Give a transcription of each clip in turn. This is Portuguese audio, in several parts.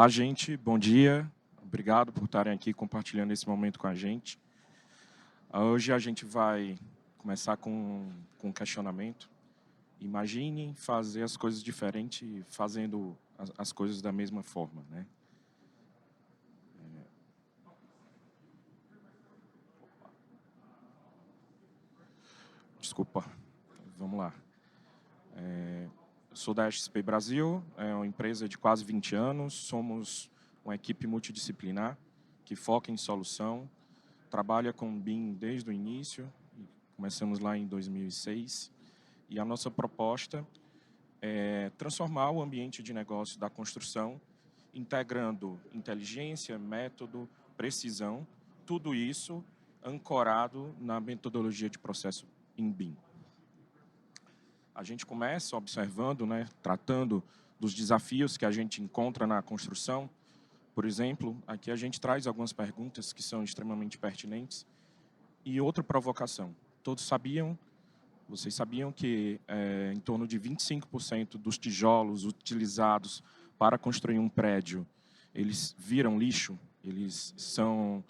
Olá, gente. Bom dia. Obrigado por estarem aqui compartilhando esse momento com a gente. Hoje a gente vai começar com um questionamento. Imagine fazer as coisas diferentes, fazendo as coisas da mesma forma, né? Desculpa. Vamos lá. Eu sou da XP Brasil, é uma empresa de quase 20 anos. Somos uma equipe multidisciplinar que foca em solução, trabalha com BIM desde o início, começamos lá em 2006, e a nossa proposta é transformar o ambiente de negócio da construção, integrando inteligência, método, precisão, tudo isso ancorado na metodologia de processo em BIM. A gente começa observando, tratando dos desafios que a gente encontra na construção. Por exemplo, aqui a gente traz algumas perguntas que são extremamente pertinentes. E outra provocação. Vocês sabiam que em torno de 25% dos tijolos utilizados para construir um prédio, eles viram lixo, eles são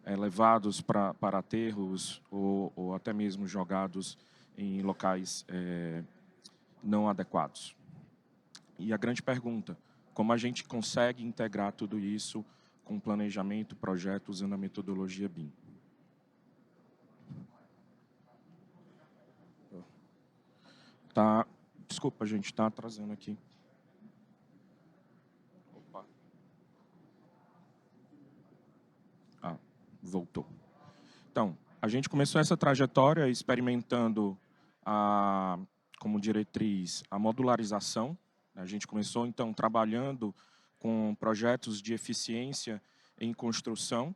levados para aterros ou até mesmo jogados em locais não adequados. E a grande pergunta, como a gente consegue integrar tudo isso com planejamento, projeto, usando a metodologia BIM? Desculpa, gente, está atrasando aqui. Opa. Voltou. Então, a gente começou essa trajetória experimentando como diretriz a modularização. A gente começou, então, trabalhando com projetos de eficiência em construção,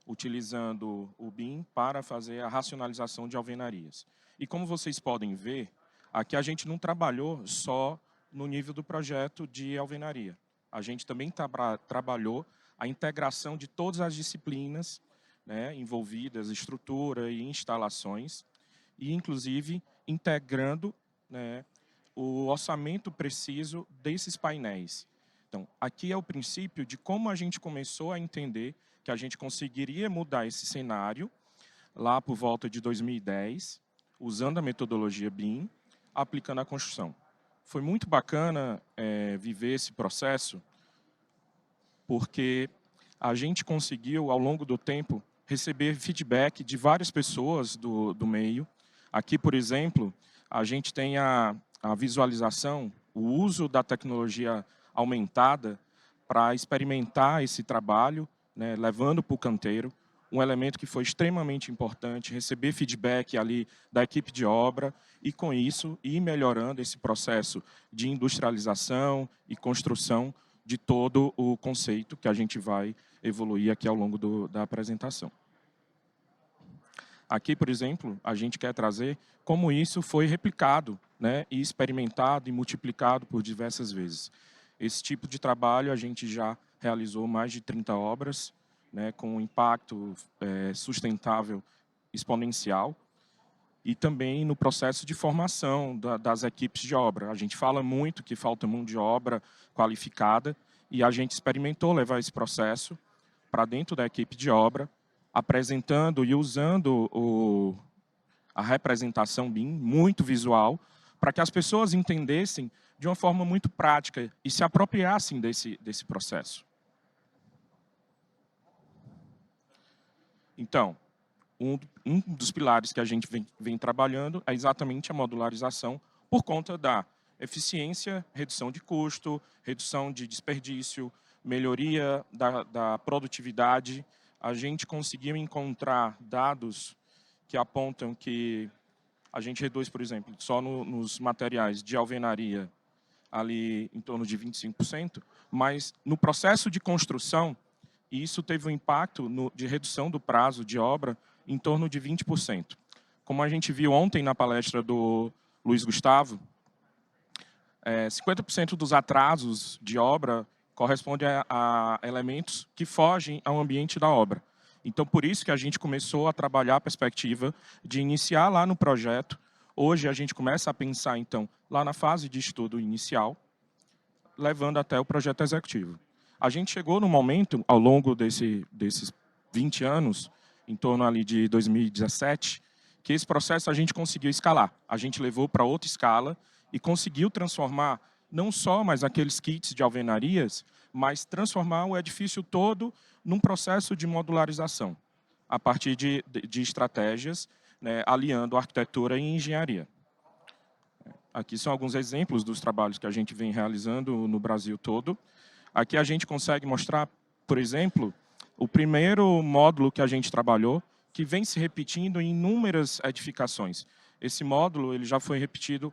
utilizando o BIM para fazer a racionalização de alvenarias. E como vocês podem ver, aqui a gente não trabalhou só no nível do projeto de alvenaria. A gente também trabalhou a integração de todas as disciplinas envolvidas, estrutura e instalações, e inclusive integrando o orçamento preciso desses painéis. Então, aqui é o princípio de como a gente começou a entender que a gente conseguiria mudar esse cenário lá por volta de 2010, usando a metodologia BIM, aplicando a construção. Foi muito bacana viver esse processo, porque a gente conseguiu, ao longo do tempo, receber feedback de várias pessoas do meio. Aqui, por exemplo, a gente tem a visualização, o uso da tecnologia aumentada para experimentar esse trabalho, levando para o canteiro, um elemento que foi extremamente importante, receber feedback ali da equipe de obra e, com isso, ir melhorando esse processo de industrialização e construção de todo o conceito que a gente vai evoluir aqui ao longo da apresentação. Aqui, por exemplo, a gente quer trazer como isso foi replicado, e experimentado e multiplicado por diversas vezes. Esse tipo de trabalho a gente já realizou mais de 30 obras, com um impacto sustentável exponencial, e também no processo de formação das equipes de obra. A gente fala muito que falta mão de obra qualificada, e a gente experimentou levar esse processo para dentro da equipe de obra, apresentando e usando a representação BIM, muito visual, para que as pessoas entendessem de uma forma muito prática e se apropriassem desse processo. Então, um dos pilares que a gente vem trabalhando é exatamente a modularização por conta da eficiência, redução de custo, redução de desperdício, melhoria da produtividade. A gente conseguiu encontrar dados que apontam que a gente reduz, por exemplo, só nos materiais de alvenaria, ali em torno de 25%, mas no processo de construção, isso teve um impacto de redução do prazo de obra em torno de 20%. Como a gente viu ontem na palestra do Luiz Gustavo, 50% dos atrasos de obra corresponde a elementos que fogem ao ambiente da obra. Então, por isso que a gente começou a trabalhar a perspectiva de iniciar lá no projeto. Hoje, a gente começa a pensar, então, lá na fase de estudo inicial, levando até o projeto executivo. A gente chegou no momento, ao longo desses 20 anos, em torno ali de 2017, que esse processo a gente conseguiu escalar. A gente levou para outra escala e conseguiu transformar não só mais aqueles kits de alvenarias, mas transformar o edifício todo num processo de modularização, a partir de estratégias, né, aliando arquitetura e engenharia. Aqui são alguns exemplos dos trabalhos que a gente vem realizando no Brasil todo. Aqui a gente consegue mostrar, por exemplo, o primeiro módulo que a gente trabalhou, que vem se repetindo em inúmeras edificações. Esse módulo ele já foi repetido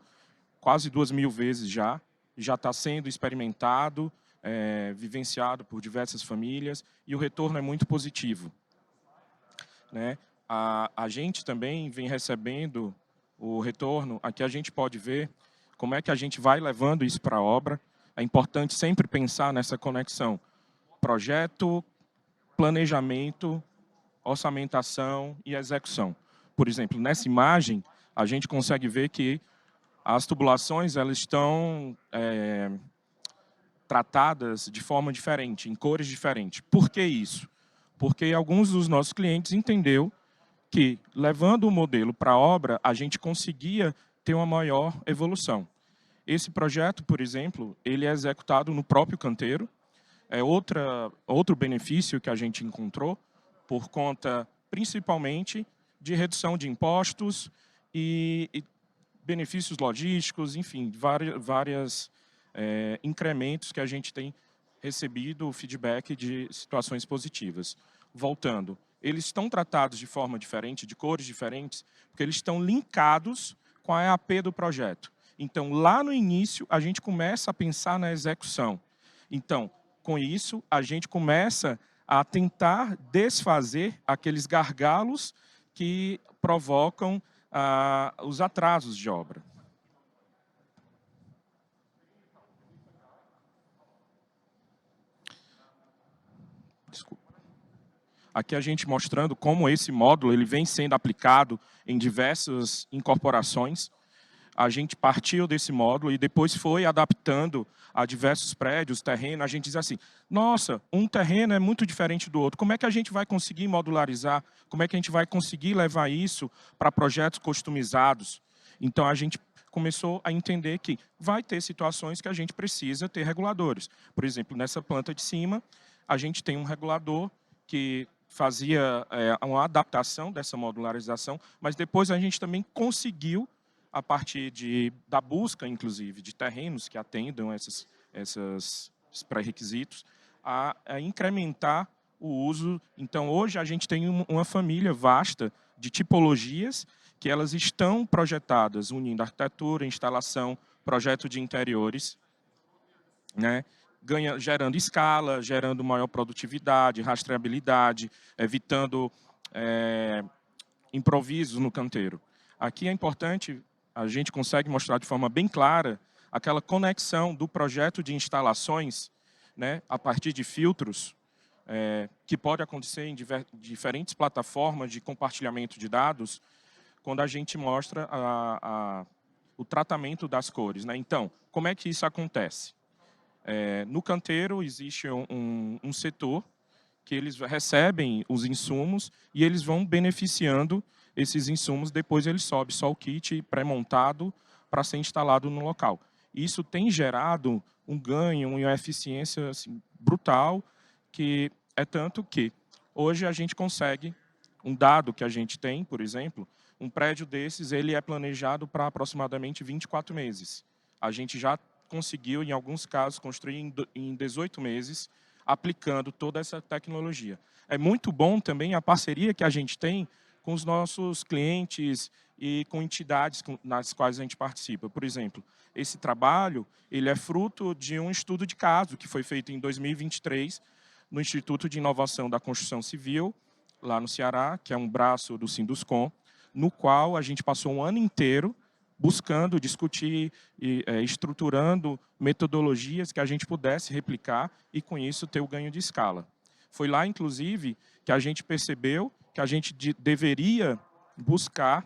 quase 2.000 vezes já está sendo experimentado, vivenciado por diversas famílias, e o retorno é muito positivo. Né? A gente também vem recebendo o retorno, aqui a gente pode ver como é que a gente vai levando isso para a obra. É importante sempre pensar nessa conexão. Projeto, planejamento, orçamentação e execução. Por exemplo, nessa imagem, a gente consegue ver que as tubulações elas estão tratadas de forma diferente, em cores diferentes. Por que isso? Porque alguns dos nossos clientes entenderam que, levando o modelo para a obra, a gente conseguia ter uma maior evolução. Esse projeto, por exemplo, ele é executado no próprio canteiro. É outro benefício que a gente encontrou, por conta, principalmente, de redução de impostos e benefícios logísticos, enfim, vários incrementos que a gente tem recebido o feedback de situações positivas. Voltando, eles estão tratados de forma diferente, de cores diferentes, porque eles estão linkados com a EAP do projeto. Então, lá no início, a gente começa a pensar na execução. Então, com isso, a gente começa a tentar desfazer aqueles gargalos que provocam os atrasos de obra. Desculpa. Aqui a gente mostrando como esse módulo ele vem sendo aplicado em diversas incorporações. A gente partiu desse módulo e depois foi adaptando a diversos prédios, terreno. A gente diz assim, nossa, um terreno é muito diferente do outro. Como é que a gente vai conseguir modularizar? Como é que a gente vai conseguir levar isso para projetos customizados? Então, a gente começou a entender que vai ter situações que a gente precisa ter reguladores. Por exemplo, nessa planta de cima, a gente tem um regulador que fazia uma adaptação dessa modularização, mas depois a gente também conseguiu, a partir da busca, inclusive, de terrenos que atendam esses pré-requisitos, a incrementar o uso. Então, hoje, a gente tem uma família vasta de tipologias que elas estão projetadas, unindo arquitetura, instalação, projeto de interiores, né? Gerando escala, gerando maior produtividade, rastreabilidade, evitando improvisos no canteiro. Aqui é importante, a gente consegue mostrar de forma bem clara aquela conexão do projeto de instalações, né, a partir de filtros, que pode acontecer em diferentes plataformas de compartilhamento de dados, quando a gente mostra o tratamento das cores. Né? Então, como é que isso acontece? No canteiro existe um setor que eles recebem os insumos e eles vão beneficiando esses insumos, depois ele sobe só o kit pré-montado para ser instalado no local. Isso tem gerado um ganho, uma eficiência assim, brutal, que é tanto que hoje a gente consegue, um dado que a gente tem, por exemplo, um prédio desses ele é planejado para aproximadamente 24 meses. A gente já conseguiu, em alguns casos, construir em 18 meses, aplicando toda essa tecnologia. É muito bom também a parceria que a gente tem com os nossos clientes e com entidades nas quais a gente participa. Por exemplo, esse trabalho ele é fruto de um estudo de caso que foi feito em 2023 no Instituto de Inovação da Construção Civil, lá no Ceará, que é um braço do Sinduscom, no qual a gente passou um ano inteiro buscando, discutir e estruturando metodologias que a gente pudesse replicar e, com isso, ter o ganho de escala. Foi lá, inclusive, que a gente percebeu que a gente deveria buscar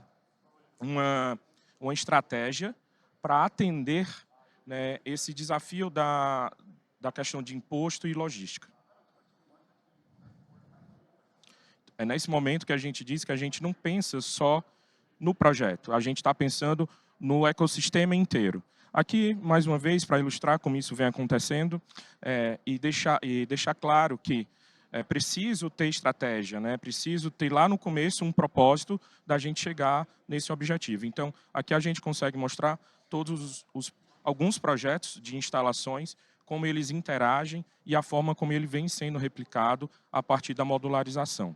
uma estratégia para atender né, esse desafio da questão de imposto e logística. É nesse momento que a gente diz que a gente não pensa só no projeto, a gente está pensando no ecossistema inteiro. Aqui, mais uma vez, para ilustrar como isso vem acontecendo, e deixar claro que é preciso ter estratégia, né? Preciso ter lá no começo um propósito da gente chegar nesse objetivo. Então, aqui a gente consegue mostrar alguns projetos de instalações, como eles interagem e a forma como ele vem sendo replicado a partir da modularização,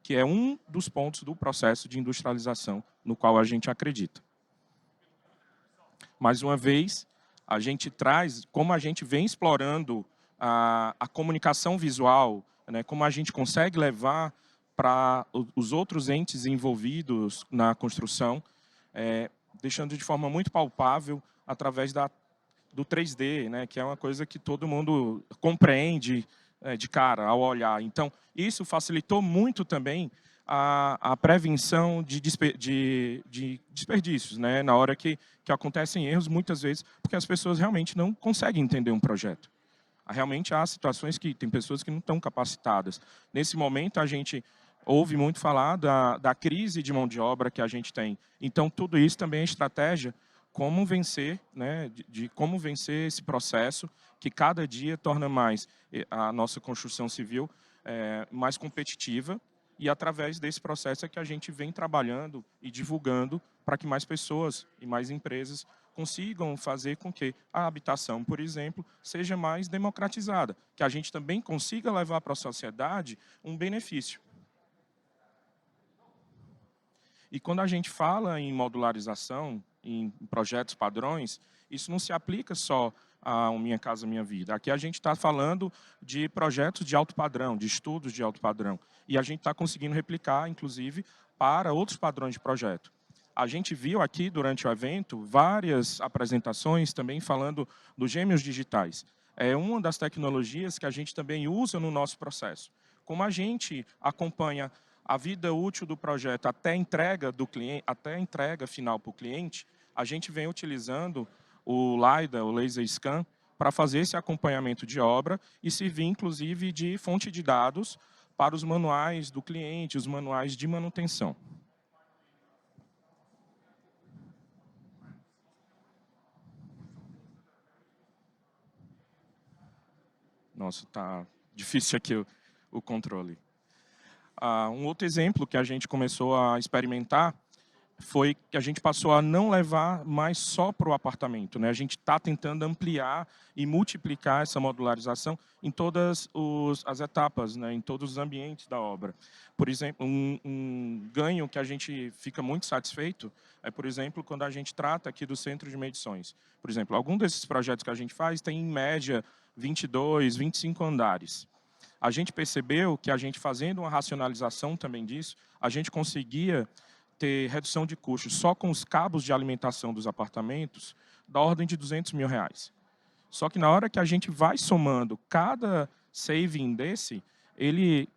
que é um dos pontos do processo de industrialização no qual a gente acredita. Mais uma vez, a gente traz, como a gente vem explorando a comunicação visual, né, como a gente consegue levar para os outros entes envolvidos na construção, deixando de forma muito palpável através do 3D, né, que é uma coisa que todo mundo compreende de cara ao olhar. Então, isso facilitou muito também a prevenção de desperdícios, né, na hora que acontecem erros, muitas vezes, porque as pessoas realmente não conseguem entender um projeto. Realmente há situações que tem pessoas que não estão capacitadas. Nesse momento, a gente ouve muito falar da crise de mão de obra que a gente tem. Então, tudo isso também é estratégia como vencer, né, de como vencer esse processo que cada dia torna mais a nossa construção civil mais competitiva, e através desse processo é que a gente vem trabalhando e divulgando para que mais pessoas e mais empresas consigam fazer com que a habitação, por exemplo, seja mais democratizada, que a gente também consiga levar para a sociedade um benefício. E quando a gente fala em modularização, em projetos padrões, isso não se aplica só a Minha Casa Minha Vida. Aqui a gente está falando de projetos de alto padrão, de estudos de alto padrão. E a gente está conseguindo replicar, inclusive, para outros padrões de projeto. A gente viu aqui, durante o evento, várias apresentações também falando dos gêmeos digitais. É uma das tecnologias que a gente também usa no nosso processo. Como a gente acompanha a vida útil do projeto até a entrega do cliente, até a entrega final para o cliente, a gente vem utilizando o LiDAR, o Laser Scan, para fazer esse acompanhamento de obra e servir, inclusive, de fonte de dados para os manuais do cliente, os manuais de manutenção. Nossa, está difícil aqui o controle. Um outro exemplo que a gente começou a experimentar foi que a gente passou a não levar mais só para o apartamento, né? A gente está tentando ampliar e multiplicar essa modularização em todas as etapas, né? Em todos os ambientes da obra. Por exemplo, um ganho que a gente fica muito satisfeito é, por exemplo, quando a gente trata aqui do centro de medições. Por exemplo, algum desses projetos que a gente faz tem, em média, 22, 25 andares. A gente percebeu que a gente fazendo uma racionalização também disso, a gente conseguia ter redução de custos só com os cabos de alimentação dos apartamentos da ordem de R$200 mil. Só que na hora que a gente vai somando cada saving desse, ele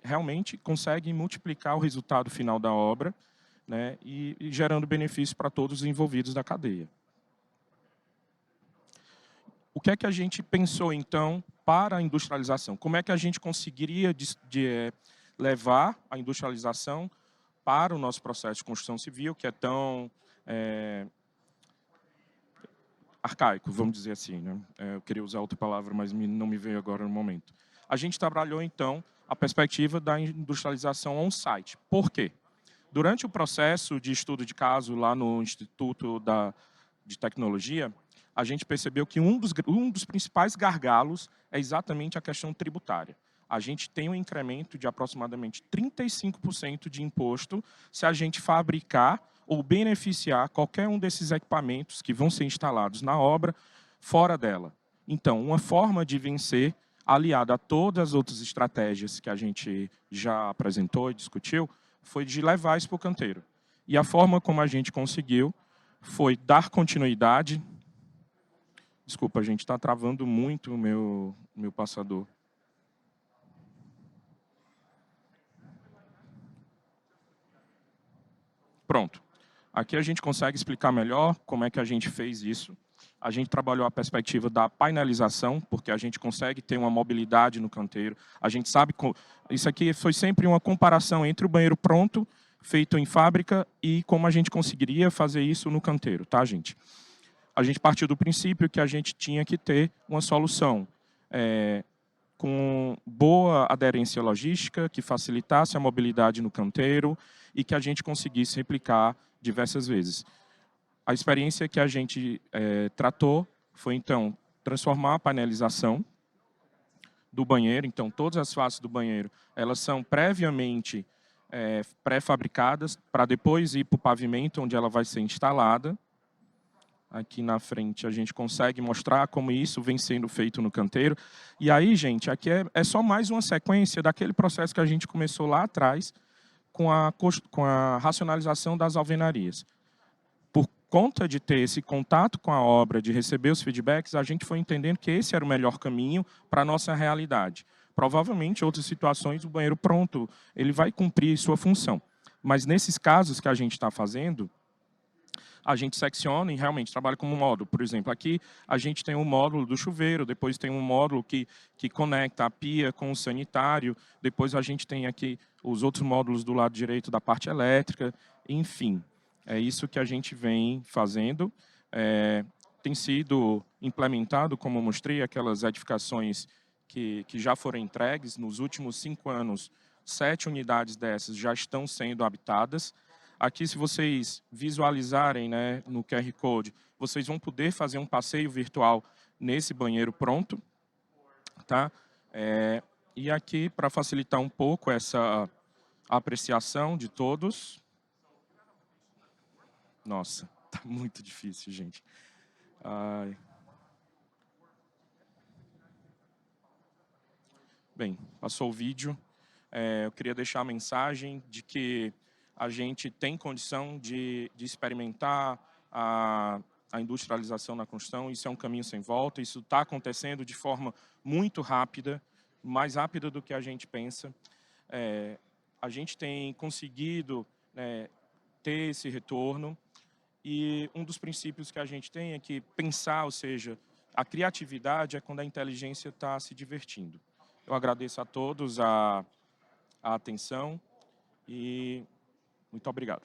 realmente consegue multiplicar o resultado final da obra, né, e gerando benefício para todos os envolvidos da cadeia. O que é que a gente pensou, então, para a industrialização? Como é que a gente conseguiria levar a industrialização para o nosso processo de construção civil, que é tão arcaico, vamos dizer assim, né? Eu queria usar outra palavra, mas não me veio agora no momento. A gente trabalhou, então, a perspectiva da industrialização on-site. Por quê? Durante o processo de estudo de caso lá no Instituto de Tecnologia, a gente percebeu que um dos principais gargalos é exatamente a questão tributária. A gente tem um incremento de aproximadamente 35% de imposto se a gente fabricar ou beneficiar qualquer um desses equipamentos que vão ser instalados na obra fora dela. Então, uma forma de vencer, aliada a todas as outras estratégias que a gente já apresentou e discutiu, foi de levar isso para o canteiro. E a forma como a gente conseguiu foi dar continuidade. Desculpa, a gente está travando muito o meu passador. Pronto. Aqui a gente consegue explicar melhor como é que a gente fez isso. A gente trabalhou a perspectiva da painelização, porque a gente consegue ter uma mobilidade no canteiro. A gente sabe... Isso aqui foi sempre uma comparação entre o banheiro pronto, feito em fábrica, e como a gente conseguiria fazer isso no canteiro, tá, gente? A gente partiu do princípio que a gente tinha que ter uma solução com boa aderência logística, que facilitasse a mobilidade no canteiro e que a gente conseguisse replicar diversas vezes. A experiência que a gente tratou foi, então, transformar a painelização do banheiro. Então, todas as faces do banheiro elas são previamente pré-fabricadas para depois ir para o pavimento, onde ela vai ser instalada. Aqui na frente a gente consegue mostrar como isso vem sendo feito no canteiro. E aí, gente, aqui é só mais uma sequência daquele processo que a gente começou lá atrás com a racionalização das alvenarias. Por conta de ter esse contato com a obra, de receber os feedbacks, a gente foi entendendo que esse era o melhor caminho para a nossa realidade. Provavelmente, em outras situações, o banheiro pronto ele vai cumprir sua função. Mas nesses casos que a gente está fazendo, a gente secciona e realmente trabalha como módulo. Por exemplo, aqui a gente tem um módulo do chuveiro, depois tem um módulo que conecta a pia com o sanitário, depois a gente tem aqui os outros módulos do lado direito da parte elétrica, enfim. É isso que a gente vem fazendo. Tem sido implementado, como eu mostrei, aquelas edificações que já foram entregues. Nos últimos 5 anos, 7 unidades dessas já estão sendo habitadas. Aqui, se vocês visualizarem, né, no QR Code, vocês vão poder fazer um passeio virtual nesse banheiro pronto. Tá? E aqui, para facilitar um pouco essa apreciação de todos... Nossa, tá muito difícil, gente. Ai. Bem, passou o vídeo. Eu queria deixar a mensagem de que a gente tem condição de experimentar a industrialização na construção. Isso é um caminho sem volta. Isso está acontecendo de forma muito rápida, mais rápida do que a gente pensa. A gente tem conseguido ter esse retorno. E um dos princípios que a gente tem é que pensar, ou seja, a criatividade é quando a inteligência está se divertindo. Eu agradeço a todos a atenção e muito obrigado.